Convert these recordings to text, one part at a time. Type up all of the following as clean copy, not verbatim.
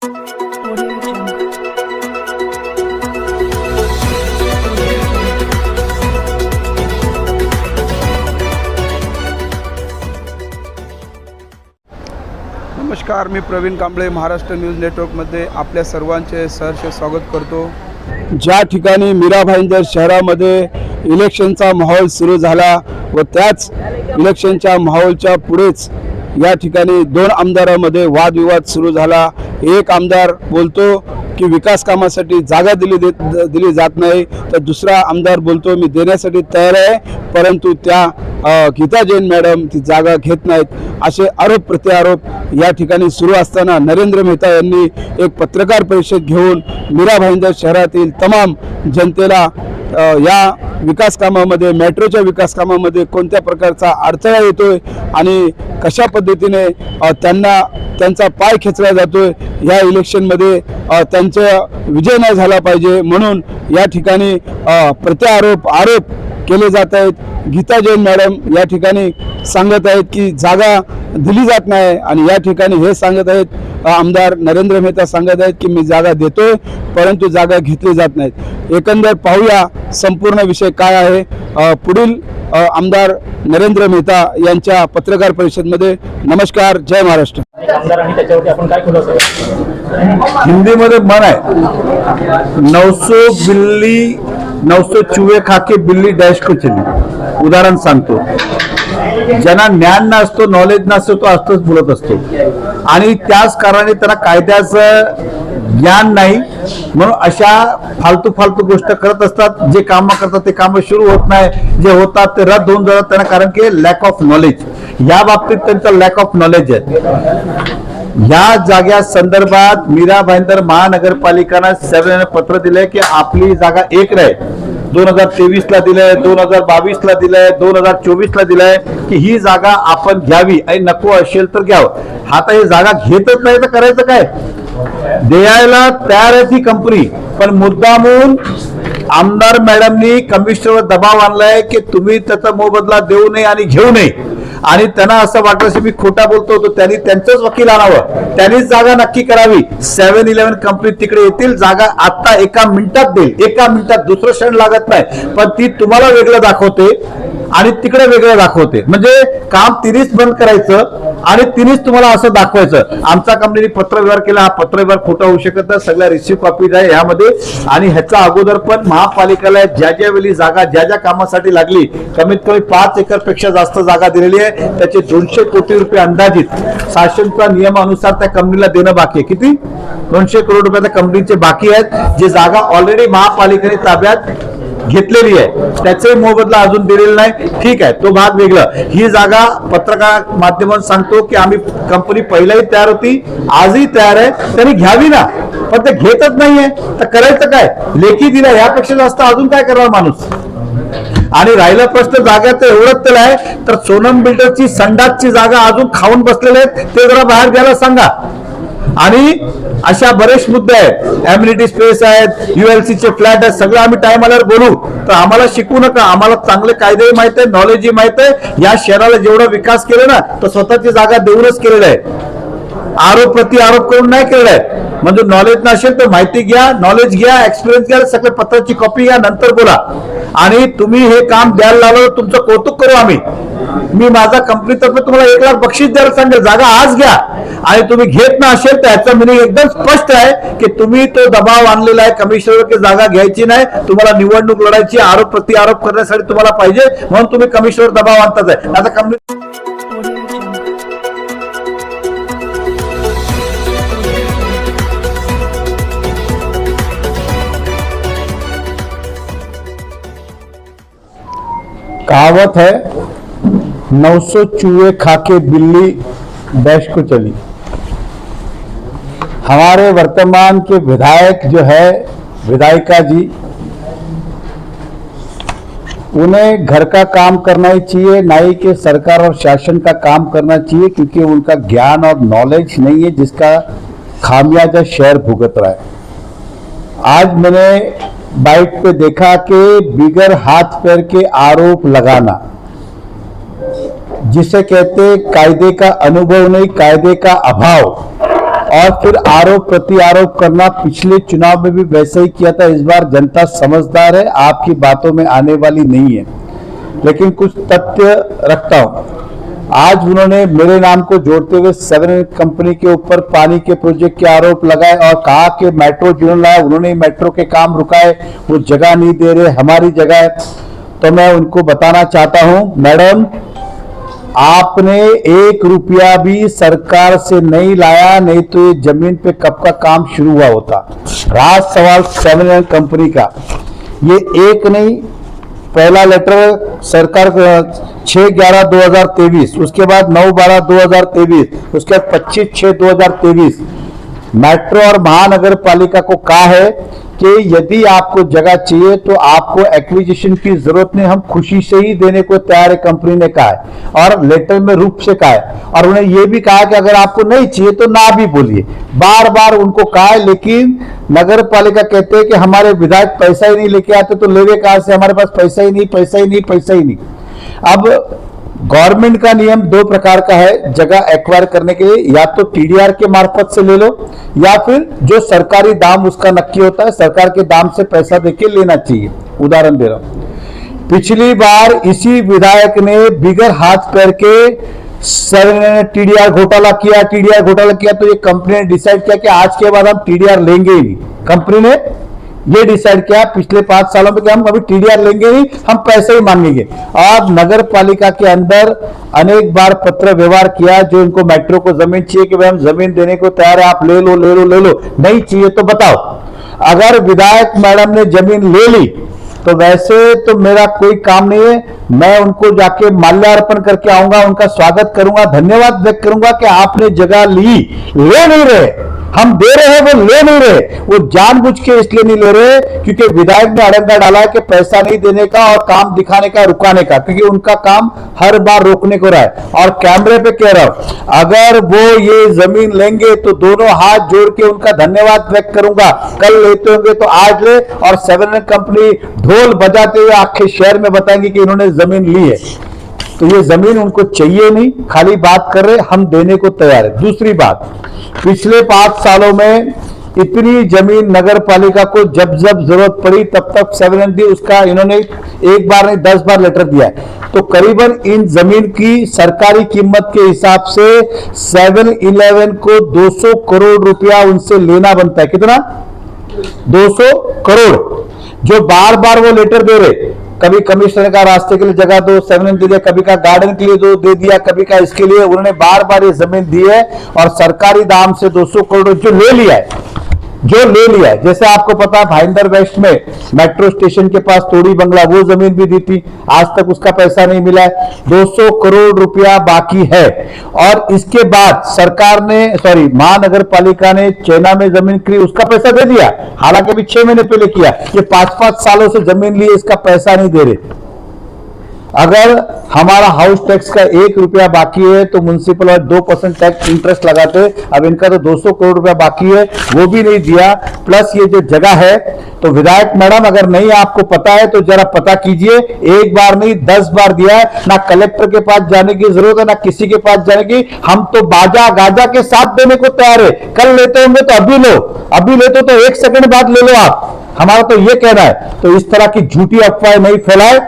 नमस्कार, मी प्रवीण कांबळे महाराष्ट्र न्यूज नेटवर्कमध्ये आपल्या सर्वांचे सहर्ष स्वागत करतो। ज्या ठिकाणी मीरा भाईंदर शहरामध्ये इलेक्शनचा माहोल सुरू झाला व त्याच इलेक्शनच्या माहोलच्या पुढेच या ठिकाणी दोन आमदारांमध्ये वादविवाद सुरू झाला। एक आमदार बोलतो की विकास कामासाठी जागा दिली जात नाही, तर दुसरा आमदार बोलतो मी देण्यासाठी तयार आहे, परंतु त्या गीता जैन मॅडम ती जागा घेत नाहीत, असे आरोप प्रत्यारोप या ठिकाणी सुरू असताना नरेंद्र मेहता यांनी एक पत्रकार परिषद घेऊन मीरा भाईंदर शहरातील तमाम जनतेला या विकास कामामध्ये, मेट्रोच्या विकास कामामध्ये कोणत्या प्रकारचा अडथळा येतोय आणि कशा पद्धतीने त्यांचा पाय खेचला जातोय, या इलेक्शनमध्ये त्यांचा विजय नाही झाला पाहिजे म्हणून या ठिकाणी आरोप केले जात आहेत। गीता जैन मॅडम या ठिकाणी सांगत आहेत की जागा दिली जात नाही आणि या ठिकाणी हे सांगत आहेत, आमदार नरेंद्र मेहता सांगत आहेत की मी जागा देतोय परंतु जागा घेतली जात नाहीत। एकंदर पाहूया संपूर्ण विषय काय आहे पुढील आमदार नरेंद्र मेहता यांच्या पत्रकार परिषदेमध्ये। नमस्कार, जय महाराष्ट्र। हिंदीमध्ये मन आहे 900 चूहे खाके बिल्ली डॅश को चली। उदाहरण सांगतो, ज्यांना ज्ञान नसतो, नॉलेज नसतो, तो असतोच बोलत असतो आणि त्याच कारणाने त्यांना कायद्याचं ज्ञान नाही म्हणून अशा फालतू गोष्ट करत असतात। जे काम करतात ते काम सुरू होत नाही, जे होतात ते रद्द होऊन जातात त्यांना, कारण की लॅक ऑफ नॉलेज। या बाबतीत त्यांचं लॅक ऑफ नॉलेज आहे। या जाग्या संदर्भात मीरा भाईंदर महानगरपालिकांना सर्वांना पत्र दिले की आपली जागा एक राहील। 2023 ला दिलंय, 2022 ला दिलंय, 2024 ला दिलंय की ही जागा आपण घ्यावी आणि नको असेल तर घ्यावं। आता ही जागा घेतच नाही तर करायचं काय? द्यायला तयार आहे ती कंपनी, पण मुद्दामून आमदार मॅडमनी कमिशनरवर दबाव आणलाय की तुम्ही त्याचा मोबदला देऊ नये आणि घेऊ नये आणि त्यांना असं वाटलं की मी खोटा बोलतो होतो, त्यांनी त्यांचंच वकील आणावं, त्यांनीच जागा नक्की करावी। 7-11 कंपनी तिकडे येतील, जागा आता एका मिनिटात देईल, एका मिनिटात, दुसरं क्षण लागत नाही, पण ती तुम्हाला वेगळं दाखवते आणि तिकडे वेगळं दाखवते। म्हणजे काम तिनेच बंद करायचं आणि तिनेच तुम्हाला असं दाखवायचं। आमच्या कंपनीने पत्रव्यवहार केला, हा पत्रव्यवहार खोटा होऊ शकत नाही, सगळ्या रिसिव्ह कॉपीज आहे यामध्ये। आणि ह्याच्या अगोदर पण महापालिकेला ज्या वेळी जागा ज्या कामासाठी लागली, कमीत कमी 5 एकर पेक्षा जास्त जागा दिलेली आहे, त्याचे 200 कोटी रुपये अंदाजित शासनाच्या नियमानुसार त्या कंपनीला देणं बाकी आहे। किती? 200 करोड रुपये त्या कंपनीचे बाकी आहेत, जे जागा ऑलरेडी महापालिकेने ताब्यात घेतलेली आहे, त्याचे मोबदला अजून दिलेला नाही। ठीक आहे, तो भाग वेगळा। ही जागा पत्रकार माध्यमातून सांगतो की आम्ही कंपनी पहिलाही तयार होती, आजही तयार आहे, त्यांनी घ्यावी ना, पण ते घेतच नाहीये तर करायचं काय? लेखी दिला, यापेक्षा जास्त अजून काय करणार माणूस? आणि राहिला प्रश्न जागाचं, एवढंच त्याला आहे तर सोनम बिल्डरची संडासची जागा अजून खाऊन बसलेले आहेत, ते जरा बाहेर घ्यायला सांगा। आणि अशा बरेच मुद्दे आहेत, एम्युनिटी स्पेस आहेत, ULC चे फ्लॅट आहेत, सगळं आम्ही टाइम आल्यावर बोलू। तर आम्हाला शिकू नका, आम्हाला चांगले कायदेही माहित आहे, नॉलेजही माहित आहे। या शहराला जेवढा विकास केला ना तो स्वतःची जागा देऊनच केलेला आहे, आरोप प्रति आरोप करून नाही केलेला आहे। म्हणजे नॉलेज नसेल तर माहिती घ्या, नॉलेज घ्या, एक्सपिरियन्स घ्या, सगळे पत्राची कॉपी घ्या, नंतर बोला। आणि तुम्ही हे काम द्यायला लावलं, तुमचं कौतुक करू आम्ही। मी माझा कंपनीतर्फे तुम्हाला 1 लाख बक्षीस द्यायला सांगेल, जागा आज घ्या। आणि तुम्ही घेत ना असेल तर याचा मिनिंग एकदम स्पष्ट आहे की तुम्ही तो दबाव आणलेला आहे कमिशनरवर की जागा घ्यायची नाही, तुम्हाला निवडणूक लढायची, आरोप प्रति आरोप करण्यासाठी तुम्हाला पाहिजे म्हणून तुम्ही कमिशनरवर दबाव आणताच आहे। आता कंपनी कहावत है 900 चूहे खाके बिल्ली डैश को चली। हमारे वर्तमान के विधायक जो है, विधायिका जी, उन्हें घर का काम करना ही चाहिए, ना ही कि सरकार और शासन का काम करना चाहिए, क्योंकि उनका ज्ञान और नॉलेज नहीं है जिसका खामियाजा शहर भुगत रहा है। आज मैंने बाइट पे देखा कि बिगर हाथ पैर के आरोप लगाना, जिसे कहते कायदे का अनुभव नहीं, कायदे का अभाव, और फिर आरोप प्रति आरोप करना। पिछले चुनाव में भी वैसे ही किया था। इस बार जनता समझदार है, आपकी बातों में आने वाली नहीं है। लेकिन कुछ तथ्य रखता हूं। आज उन्होंने मेरे नाम को जोड़ते हुए 7 कंपनी के ऊपर पानी के प्रोजेक्ट के आरोप लगाए और कहा कि मेट्रो जिन्होंने लाया उन्होंने मेट्रो के काम रुकाए, वो जगह नहीं दे रहे, हमारी जगह है। तो मैं उनको बताना चाहता हूं, मैडम आपने 1 रुपया भी सरकार से नहीं लाया, नहीं तो ये जमीन पे कब का काम शुरू हुआ होता। राज सवाल 7 कंपनी का, ये एक नहीं, पहला लेटर सरकार 6/11/2023, उसके बाद 9/12/2023, उसके बाद 25/6/2023 मेट्रो और महानगर पालिका को कहा है कि यदि आपको जगह चाहिए तो आपको एक्विजिशन की जरूरत नहीं, हम खुशी से ही देने को तैयार है, कंपनी ने कहा है और लेटर में रूप से कहा है। और उन्हें यह भी कहा कि अगर आपको नहीं चाहिए तो ना भी बोलिए, बार बार उनको कहा है। लेकिन नगर पालिका कहते हैं कि हमारे विधायक पैसा ही नहीं लेके आते, तो लेवे कहां से, हमारे पास पैसा ही नहीं, पैसा ही नहीं, पैसा ही नहीं। अब गवर्नमेंट का नियम 2 प्रकार का है जगह एक्वायर करने के लिए, या तो टीडीआर के मार्फत से ले लो या फिर जो सरकारी दाम उसका नक्की होता है, सरकार के दाम से पैसा देके लेना चाहिए। उदाहरण दे रहा हूं, पिछली बार इसी विधायक ने बिगर हाथ पैर के टीडीआर घोटाला किया, तो ये कंपनी ने डिसाइड किया कि आज के बाद हम टीडीआर लेंगे ही नहीं। कंपनी ने ये डिसाइड किया पिछले 5 सालों में कि हम अभी टीडीआर लेंगे ही, हम पैसे ही मांगेंगे। और नगर पालिका के अंदर अनेक बार पत्र व्यवहार किया, जो इनको मेट्रो को जमीन चाहिए कि भाई हम जमीन देने को तैयार है, आप ले लो ले लो ले लो, नहीं चाहिए तो बताओ। अगर विधायक मैडम ने जमीन ले ली तो वैसे तो मेरा कोई काम नहीं है, मैं उनको जाके माल्यार्पण करके आऊंगा, उनका स्वागत करूंगा, धन्यवाद व्यक्त करूंगा कि आपने जगह ली। ले नहीं रहे, हम दे रहे हैं, वो ले नहीं रहे, वो जानबूझ के इसलिए नहीं ले रहे क्योंकि विधायक ने अड़ंगा डाला है कि पैसा नहीं देने का और काम दिखाने का, रुकाने का, क्योंकि उनका काम हर बार रोकने को रहा है। और कैमरे पे कह रहा हूं, अगर वो ये जमीन लेंगे तो दोनों हाथ जोड़ के उनका धन्यवाद व्यक्त करूंगा। कल लेते होंगे तो आज ले, और 7 कंपनी ढोल बजाते हुए आखिर शहर में बताएंगे कि इन्होंने जमीन ली है। तो ये जमीन उनको चाहिए नहीं, खाली बात कर रहे, हम देने को तैयार है। दूसरी बात, पिछले 5 सालों में इतनी जमीन नगर पालिका को जब जब जरूरत पड़ी तब तक 7 दी, उसका इन्होंने 1 बार नहीं 10 बार लेटर दिया है। तो करीबन इन जमीन की सरकारी कीमत के हिसाब से 7-Eleven को 200 करोड़ रुपया उनसे लेना बनता है। कितना? 200 करोड़, जो बार बार वो लेटर दे रहे। कभी कमिश्नर का रास्ते के लिए जगह दो, 7 दे दिया, कभी का गार्डन के लिए दे दिया, कभी का इसके लिए, उन्होंने बार बार ये जमीन दी है और सरकारी दाम से 200 करोड़ जो ले लिया है। जैसे आपको पता है भाईंदर वेस्ट में मेट्रो स्टेशन के पास तोड़ी बंगला, वो जमीन भी दी थी, आज तक उसका पैसा नहीं मिला है। 200 करोड़ रुपया बाकी है। और इसके बाद सरकार ने महानगर पालिका ने चेना में जमीन खरीदी, उसका पैसा दे दिया, हालांकि अभी 6 महीने पहले किया। ये 5-5 सालों से जमीन लिए, इसका पैसा नहीं दे रहे। अगर हमारा हाउस टैक्स का 1 रुपया बाकी है तो म्युनिसिपल और 2% टैक्स इंटरेस्ट लगाते, अब इनका तो 200 करोड़ रुपया बाकी है, वो भी नहीं दिया। प्लस ये जो जगह है, तो विधायक मैडम अगर नहीं आपको पता है तो जरा पता कीजिए, 1 बार नहीं 10 बार दिया है। ना कलेक्टर के पास जाने की जरूरत है, ना किसी के पास जाने की, हम तो बाजा गाजा के साथ देने को तैयार है। कल लेते होंगे तो अभी लो, अभी लेते तो 1 सेकंड बाद ले लो आप, हमारा तो ये कहना है। तो इस तरह की झूठी अफवाहें नहीं फैलाए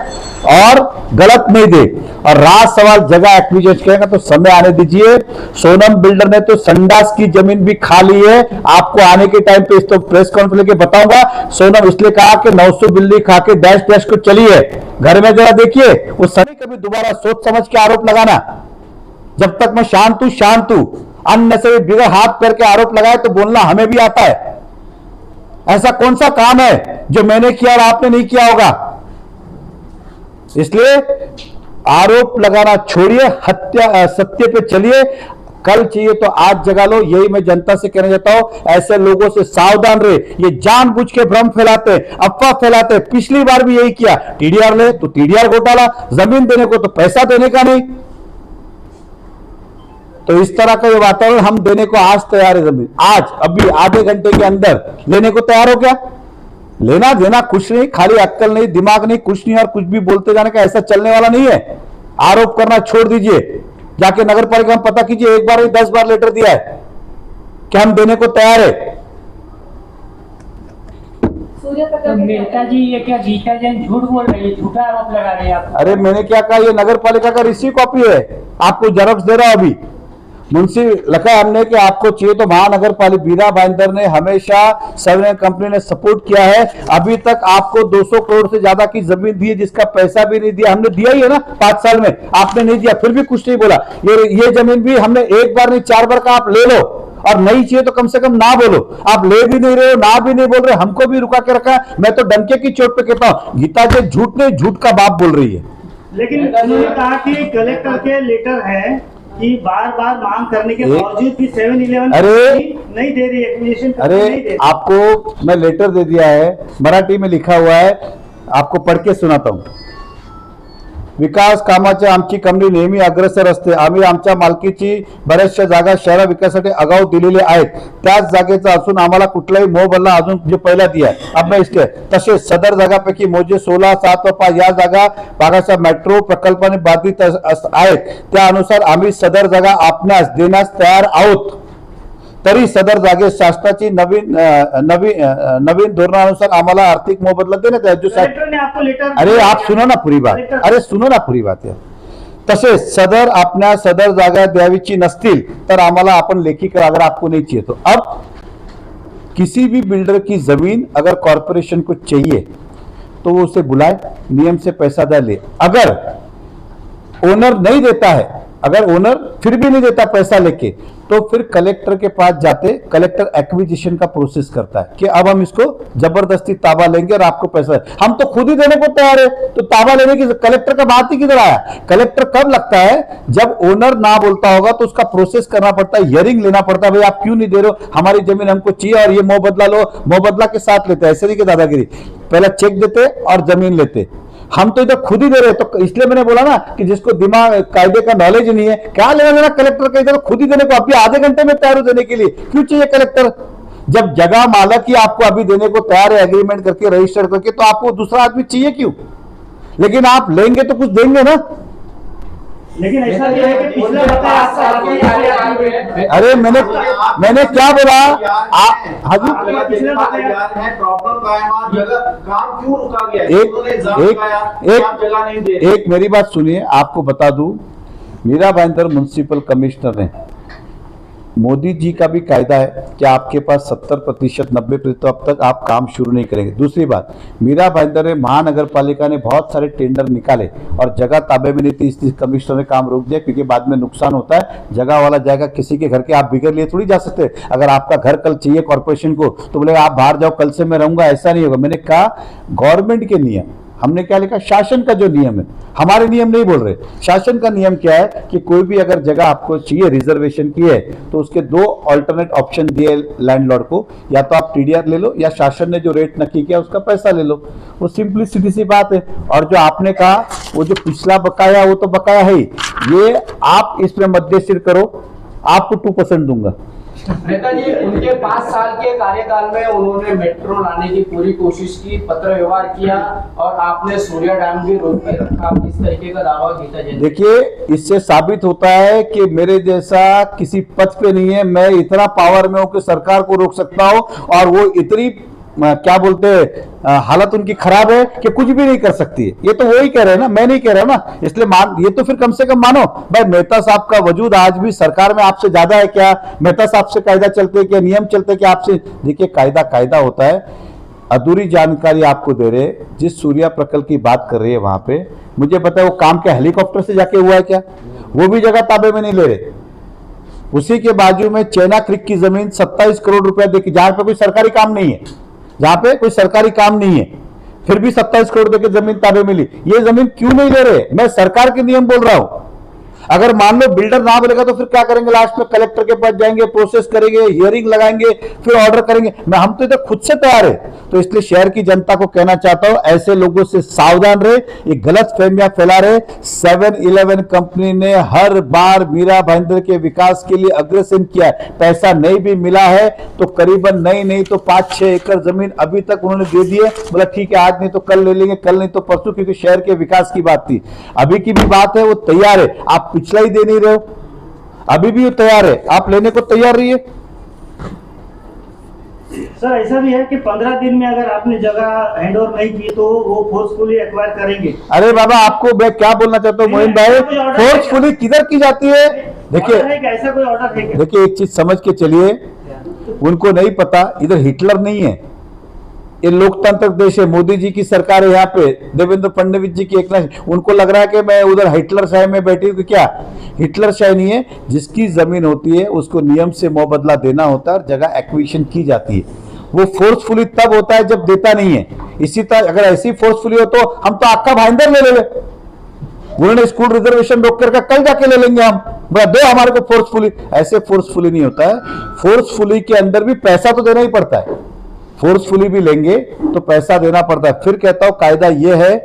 और गलत नहीं दे। और राज सवाल जगह एक्विजिशन करेगा तो समय आने दीजिए। सोनम बिल्डर ने तो संडास की जमीन भी खा ली है, आपको आने के टाइम पे इस तो प्रेस कॉन्फ्रेंस के बताऊंगा। सोनम इसलिए कहा कि 900 बिल्ली खा के डैश डैश को चली है, घर में जरा देखिए, वो सभी कभी दोबारा सोच समझ के आरोप लगाना। जब तक मैं शांत हूं, अन्य से बिगड़ हाथ करके आरोप लगाए तो बोलना हमें भी आता है। ऐसा कौन सा काम है जो मैंने किया और आपने नहीं किया होगा? इसलिए आरोप लगाना छोड़िए, सत्य पे चलिए। कल चाहिए तो आज जगा लो, यही मैं जनता से कहना चाहता हूं। ऐसे लोगों से सावधान रहे, ये जानबूझ के भ्रम फैलाते, अफवाह फैलाते। पिछली बार भी यही किया, टीडीआर ले तो टीडीआर घोटाला, जमीन देने को तो पैसा देने का नहीं। तो इस तरह का ये वातावरण हम देने को आज तैयार है। जमीन आज अभी आधे घंटे के अंदर लेने को तैयार हो क्या? लेना देना कुछ नहीं, खाली अक्कल नहीं, दिमाग नहीं, कुछ नहीं, और कुछ भी बोलते जाने का ऐसा चलने वाला नहीं है। आरोप करना छोड़ दीजिए, जाके नगर पालिका में पता कीजिए, 1 बार नहीं 10 बार लेटर दिया है। कि हम देने को तैयार है। तो मेहता जी ये क्या गीता जैन झूठ बोल रही है, झूठा आरोप लगा रहे हैं आप। अरे मैंने क्या कहा, ये नगर पालिका का रिसीव कॉपी है, आपको जेरॉक्स दे रहा हूं अभी। मुंशी लिखा है हमने कि आपको चाहिए तो महानगर पालिका मीरा भाईंदर ने हमेशा सवेरन कंपनी ने सपोर्ट किया है। अभी तक आपको 200 करोड़ से ज्यादा की जमीन दी है, जिसका पैसा भी नहीं दिया। हमने दिया ही है ना 5 साल में, आपने नहीं दिया, फिर भी कुछ नहीं बोला। ये जमीन भी हमने एक बार नहीं 4 बार का आप ले लो, और नहीं चाहिए तो कम से कम ना बोलो। आप ले भी नहीं रहे हो, ना भी नहीं बोल रहे, हमको भी रुका के रखा है। मैं तो डंके की चोट पे कहता हूं, गीता जी झूठ नहीं, झूठ का बाप बोल रही है। लेकिन उन्होंने कहा कि कलेक्टर के लेटर है कि बार बार मांग करने के बावजूद भी 7-11 नहीं दे रही एक्विजिशन। अरे आपको मैं लेटर दे दिया है, मराठी में लिखा हुआ है, आपको पढ़ के सुनाता हूं। विकास कामाचे आमची कंपनी नेहमी अग्रेसर असते। आम्ही आमच्या मालकीची बऱ्याचशा जागा शहरा विकासासाठी आगाऊ दिलेले आहेत, त्याच जागेचा असून आम्हाला कुठलाही मोबदला अजून जो पहिला दिया अब मैं इसके तसेच सदर जागापैकी मोजे 16, 7 व 5 या जागा भागाच्या मेट्रो प्रकल्पाने बाधित आहेत। त्यानुसार आम्ही सदर जागा आपणास देण्यास तयार आहोत। तरी सदर जागेत शासनाची नवीन धोरणानुसार आम्हाला आर्थिक मोबदला देण्यात आहे। जो कलेक्टर ने आपको लेटर, अरे आप सुनो ना पूरी बात, अरे सुनो ना पूरी बात है। तसेच सदर आपल्या सदर जागा द्यावीची नसतील तर आम्हाला आपण लेखी करा, अगर आपको नहीं चाहिए तो। अब किसी भी बिल्डर की जमीन अगर कॉरपोरेशन को चाहिए तो वो उसे बुलाए, नियम से पैसा डाले। अगर ओनर नहीं देता है, अगर ओनर फिर भी नहीं देता पैसा लेके, तो फिर कलेक्टर के पास जाते, कलेक्टर एक्विजिशन का प्रोसेस करता है कि अब हम इसको जबरदस्ती ताबा लेंगे और आपको पैसा। हम तो खुद ही देने को तैयार है, तो ताबा लेने की कलेक्टर का बात ही किधर आया। कलेक्टर कब लगता है, जब ओनर ना बोलता होगा तो उसका प्रोसेस करना पड़ता है, हियरिंग लेना पड़ता है, भाई आप क्यों नहीं दे रहे हो, हमारी जमीन हमको चाहिए और ये मोबदला लो। मोबदला के साथ लेते, ऐसे नहीं कि दादागिरी, पहले चेक देते और जमीन लेते। हम तो इधर खुद ही दे रहे, तो इसलिए मैंने बोला ना कि जिसको दिमाग कायदे का नॉलेज नहीं है, क्या लेना देना कलेक्टर का, इधर खुद ही देने को। अभी आधे घंटे में तैयार हो देने के लिए, क्यों चाहिए कलेक्टर? जब जगह मालक ही आपको अभी देने को तैयार है, एग्रीमेंट करके रजिस्टर करके, तो आपको दूसरा आदमी चाहिए क्यों? लेकिन आप लेंगे तो कुछ देंगे ना। लेकिन ऐसा भी है कि पिछले अरे मैंने क्या बोला? हाँ जी, एक मेरी बात सुनिए, आपको बता दूं, मीरा भाईंदर म्युनिसिपल कमिश्नर ने, मोदी जी का भी कायदा है कि आपके पास 70%, 90% अब तक आप काम शुरू नहीं करेंगे। दूसरी बात, मीरा भाईंदर ने महानगर पालिका ने बहुत सारे टेंडर निकाले और जगह ताबे में नहीं थी, इसलिए कमिश्नर ने काम रोक दिया, क्योंकि बाद में नुकसान होता है। जगह वाला जाएगा किसी के घर के, आप बिगड़ लिए थोड़ी जा सकते। अगर आपका घर कल चाहिए कॉर्पोरेशन को तो बोलेगा आप बाहर जाओ, कल से मैं रहूंगा, ऐसा नहीं होगा। मैंने कहा गवर्नमेंट के नियम, हमने क्या लिखा, शासन का जो नियम है, हमारे नियम नहीं बोल रहे। शासन का नियम क्या है कि कोई भी अगर जगह आपको चाहिए रिजर्वेशन की है तो उसके 2 ऑल्टरनेट ऑप्शन दिए लैंडलॉर्ड को, या तो आप टीडीआर ले लो या शासन ने जो रेट नक्की किया उसका पैसा ले लो। वो सिंपली सीधी सी बात है। और जो आपने कहा वो जो पिछला बकाया, वो तो बकाया है ही, ये आप इसमें मध्यस्थता करो, आपको 2% दूंगा। नेताजी, उनके 5 साल के कार्यकाल में उन्होंने मेट्रो लाने की पूरी कोशिश की, पत्र व्यवहार किया और आपने सूर्या डैम भी रोक के रखा। इस तरीके का दावा गीता जैन। देखिए, इससे साबित होता है कि मेरे जैसा किसी पद पे नहीं है। मैं इतना पावर में हूं कि सरकार को रोक सकता हूं, और वो इतनी क्या बोलते हैं, हालत उनकी खराब है कि कुछ भी नहीं कर सकती है। ये तो वो ही कह रहे हैं ना, मैं नहीं कह रहा ना। इसलिए ये तो फिर कम से कम मानो भाई, मेहता साहब का वजूद आज भी सरकार में आपसे ज्यादा है क्या? मेहता साहब से कायदा चलते क्या, नियम चलते क्या आपसे? देखिए, कायदा होता है। अधूरी जानकारी आपको दे रहे, जिस सूर्या प्रकल्प की बात कर रही है वहां पे, मुझे पता है वो काम क्या हेलीकॉप्टर से जाके हुआ है क्या? वो भी जगह ताबे में नहीं ले रहे। उसी के बाजू में चैना क्रिक की जमीन 27 करोड़ रुपया देखी, जहां पे कोई सरकारी काम नहीं है, जहां पे कोई सरकारी काम नहीं है, फिर भी 27 करोड़ देके जमीन ताबे मिली। ये जमीन क्यों नहीं ले रहे? मैं सरकार के नियम बोल रहा हूं। अगर मान लो बिल्डर ना बोलेगा तो फिर क्या करेंगे? लास्ट में कलेक्टर के पास जाएंगे, प्रोसेस करेंगे, हियरिंग लगाएंगे, फिर ऑर्डर करेंगे। हम तो इधर खुद से तैयार है। तो इसलिए शहर की जनता को कहना चाहता हूं, ऐसे लोगों से सावधान रहे, ये गलत फहमियां फैला रहे। 7-11 कंपनी ने हर बार मीरा भाईंदर के विकास के लिए अग्रसन किया है, पैसा नहीं भी मिला है तो करीबन नहीं तो 5-6 एकड़ जमीन अभी तक उन्होंने दे दी है। बोला ठीक है, आज नहीं तो कल ले लेंगे, कल नहीं तो परसों, क्योंकि शहर के विकास की बात थी। अभी की भी बात है, वो तैयार है। आप पिछला ही दे नहीं रहे हो, अभी भी तैयार है, आप लेने को तैयार रहिए। सर ऐसा भी है कि 15 दिन में अगर आपने जगह हैंड ओवर नहीं की तो वो फोर्सफुली एक्वायर करेंगे। अरे बाबा, आपको मैं क्या बोलना चाहता हूँ मोहिन भाई, फोर्सफुली किधर की जाती है? देखिए, ऐसा कोई ऑर्डर है क्या? देखिए एक चीज समझ के चलिए, उनको नहीं पता इधर हिटलर नहीं है, ये लोकतांत्रिक देश है। मोदी जी की सरकार है यहाँ पे, देवेंद्र फडणवीस जी की, एक ना, उनको लग रहा है कि मैं उधर हिटलर शाही में बैठी हूँ। क्या हिटलर शाही नहीं है? जिसकी जमीन होती है उसको नियम से मोबदला देना होता है और जगह एक्विजिशन की जाती है। वो फोर्सफुली तब होता है जब देता नहीं है। इसी तरह अगर ऐसी फोर्सफुली हो तो हम तो आपका भाईंदर ले ले, उन्होंने स्कूल रिजर्वेशन रोक कर कल जाके ले लेंगे हम, दो हमारे को फोर्सफुली। ऐसे फोर्सफुली नहीं होता है। फोर्सफुली के अंदर भी पैसा तो देना ही पड़ता है, फोर्सफुली भी लेंगे तो पैसा देना पड़ता है। फिर कहता हूं कायदा यह है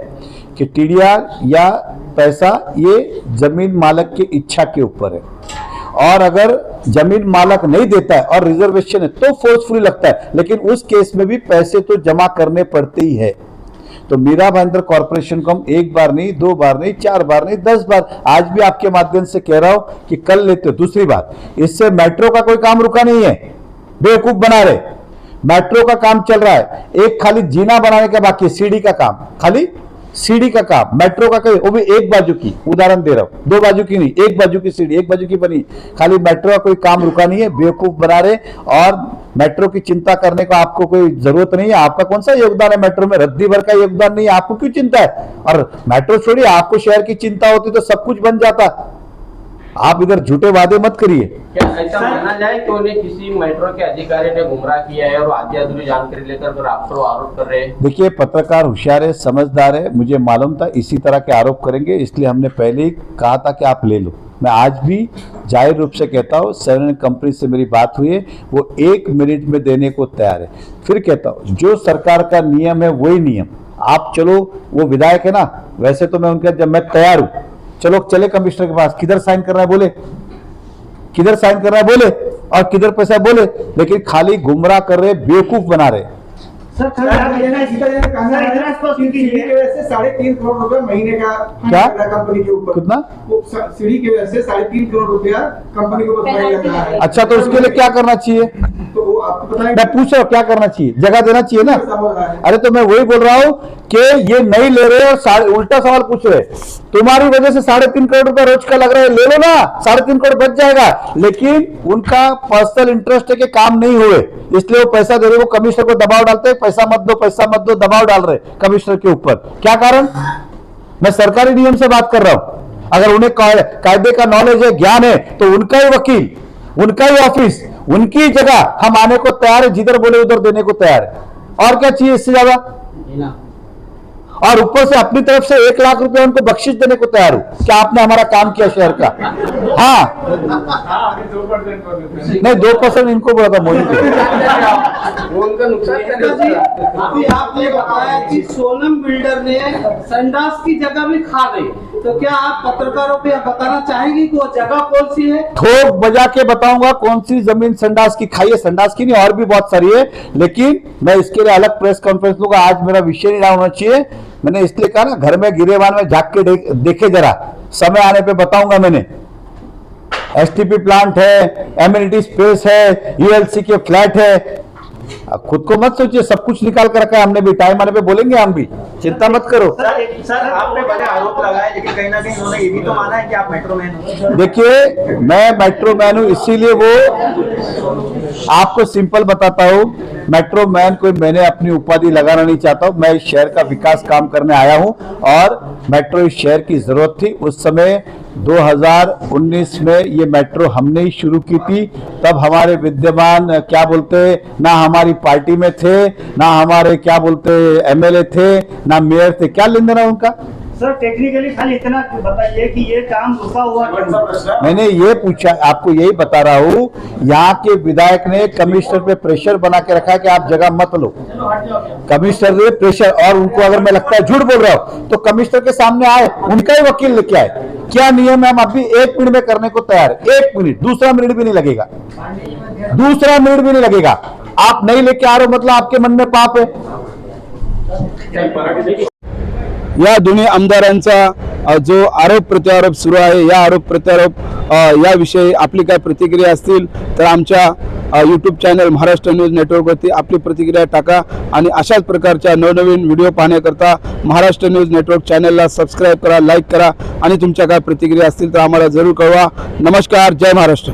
कि टीडीआर या पैसा ये जमीन मालक की इच्छा के ऊपर है, और अगर जमीन मालक नहीं देता है और रिजर्वेशन है तो फोर्सफुली लगता है, लेकिन उस केस में भी पैसे तो जमा करने पड़ते ही है। तो मीरा भाईंदर कॉर्पोरेशन को हम एक बार नहीं, 2 बार नहीं, 4 बार नहीं, 10 बार, आज भी आपके माध्यम से कह रहा हूं कि कल लेते हो। दूसरी बात, इससे मेट्रो का कोई काम रुका नहीं है, बेवकूफ बना रहे। मेट्रो का काम चल रहा है, एक खाली जीना बनाने का बाकी है, सीढ़ी का काम, खाली सीढ़ी का काम। मेट्रो का कोई, वो भी एक बाजू की, उदाहरण दे रहा हूं, 2 बाजू की नहीं, एक बाजू की सीढ़ी, एक बाजू की बनी, खाली मेट्रो का कोई काम रुका नहीं है, बेवकूफ बना रहे। और मेट्रो की चिंता करने का आपको कोई जरूरत नहीं है। आपका कौन सा योगदान है मेट्रो में? रद्दी भर का योगदान नहीं है, आपको क्यों चिंता है? और मेट्रो छोड़िए, आपको शहर की चिंता होती तो सब कुछ बन जाता। आप इधर झूठे वादे मत करिए। क्या ऐसा माना जाए कि उन्हें किसी मेट्रो के अधिकारी ने गुमराह किया है और आधी अधूरी जानकारी लेकर फिर आप पर आरोप कर रहे हैं? देखिए, पत्रकार होशियार है, समझदार है, मुझे मालूम था इसी तरह के आरोप करेंगे, इसलिए हमने पहले ही कहा था कि आप ले लो। मैं आज भी जाहिर रूप से कहता हूँ, 7 कंपनी से मेरी बात हुई है, वो 1 मिनट में देने को तैयार है। फिर कहता हूँ, जो सरकार का नियम है वही नियम। आप चलो, वो विधायक है ना, वैसे तो मैं उनके जब मैं तैयार हूँ, चलो चले कमिश्नर के पास, किधर साइन कर रहा है बोले, किधर साइन कर रहा है बोले, और किधर पैसा बोले, लेकिन खाली गुमराह कर रहे, बेवकूफ बना रहे। सर ₹3.5 करोड़ रुपए महीने का क्या कंपनी के ऊपर, कितना? सीढ़ी की वजह से ₹3.5 करोड़ रुपया कंपनी के ऊपर लग रहा है। अच्छा, तो उसके लिए क्या करना चाहिए? तो वो आपको पता है, मैं पूछ रहा हूँ क्या करना चाहिए? जगह देना चाहिए ना। अरे तो मैं वही बोल रहा हूँ कि ये नहीं ले रहे और उल्टा सवाल पूछ रहे। तुम्हारी वजह से ₹3.5 करोड़ रुपया रोज का लग रहा है, ले लो ना, ₹3.5 करोड़ बच जाएगा। लेकिन उनका पर्सनल इंटरेस्ट है कि काम नहीं हुए, इसलिए वो पैसा दे रहे, वो कमिश्नर को दबाव डालते हैं, पैसा मत दो, पैसा मत दो, दबाव डाल रहे कमिश्नर के ऊपर। क्या कारण? मैं सरकारी नियम से बात कर रहा हूं। अगर उन्हें कायदे का नॉलेज है, ज्ञान है, तो उनका ही वकील, उनका ही ऑफिस, उनकी जगह हम आने को तैयार है, जिधर बोले उधर देने को तैयार है। और क्या चाहिए इससे ज्यादा? और ऊपर से अपनी तरफ से 1 लाख रुपए उनको बख्शिश देने को तैयार हूं। क्या आपने हमारा काम किया शहर का? हाँ, नहीं 2% इनको बोला था मोदी को। उनका नुकसान अभी आपने बताया कि सोनम बिल्डर ने संडास की जगह भी खा गई, तो क्या आप पत्रकारों पे बताना चाहेंगे कि वो जगह कौन सी है? ठोक बजा के बताऊंगा कौन सी जमीन संडास की खाई है। संडास की नहीं, और भी बहुत सारी है, लेकिन मैं इसके लिए अलग प्रेस कॉन्फ्रेंस लूंगा। आज मेरा विषय नहीं होना चाहिए। मैंने इसलिए कहा ना, घर में गिरेबान में झाँक के देखे जरा, समय आने पे बताऊंगा। मैंने एसटीपी प्लांट है, एमिनिटी स्पेस है, यूएलसी के फ्लैट है। खुद को मत सोचिए, सब कुछ निकाल कर रखा है हमने भी, टाइम आने पे बोलेंगे हम भी, चिंता मत करो। सर आपने बड़े आरोप लगाए, लेकिन कहीं ना कहीं उन्होंने ये भी तो माना है कि आप मेट्रो मैन हो। देखिए, मैं मेट्रो मैन हूं, इसीलिए वो आपको सिंपल बताता हूं, मेट्रो मैन कोई मैंने अपनी उपाधि लगाना नहीं चाहता हूं। मैं इस शहर का विकास काम करने आया हूं, और मेट्रो इस शहर की जरूरत थी। उस समय 2019 में ये मेट्रो हमने ही शुरू की थी। तब हमारे विद्यमान क्या बोलते, ना हमारी पार्टी में थे, ना हमारे क्या बोलते एमएलए थे, ना मेयर थे। क्या लेन देना उनका? सर टेक्निकली खाली इतना बताइए कि ये काम रुका हुआ क्यों? मैंने ये पूछा, आपको यही बता रहा हूँ। यहाँ के विधायक ने कमिश्नर पे प्रेशर बना के रखा कि आप जगह मत लो। कमिश्नर ने प्रेशर, और उनको अगर मैं लगता है झूठ बोल रहा हूँ तो कमिश्नर के सामने आए, उनका ही वकील लेके आए। क्या नियम है, हम अभी 1 मिनट में करने को तैयार है। 1 मिनट, दूसरा मिनट भी नहीं लगेगा, दूसरा मिनट भी नहीं लगेगा। आप नहीं लेके आ रहे हो मतलब आपके मन में पाप है। या दोन्ही आमदारांचा जो आरोप प्रत्यारोप सुरू आहे, या आरोप प्रत्यारोप याविषयी आपली काय प्रतिक्रिया असतील तर आमच्या यूट्यूब चॅनल महाराष्ट्र न्यूज नेटवर्कवरती आपली प्रतिक्रिया टाका आणि अशाच प्रकारच्या नवनवीन व्हिडिओ पाहण्याकरता महाराष्ट्र न्यूज नेटवर्क चॅनलला सबस्क्राईब करा, लाईक करा आणि तुमच्या काय प्रतिक्रिया असतील तर आम्हाला जरूर कळवा. नमस्कार. जय महाराष्ट्र.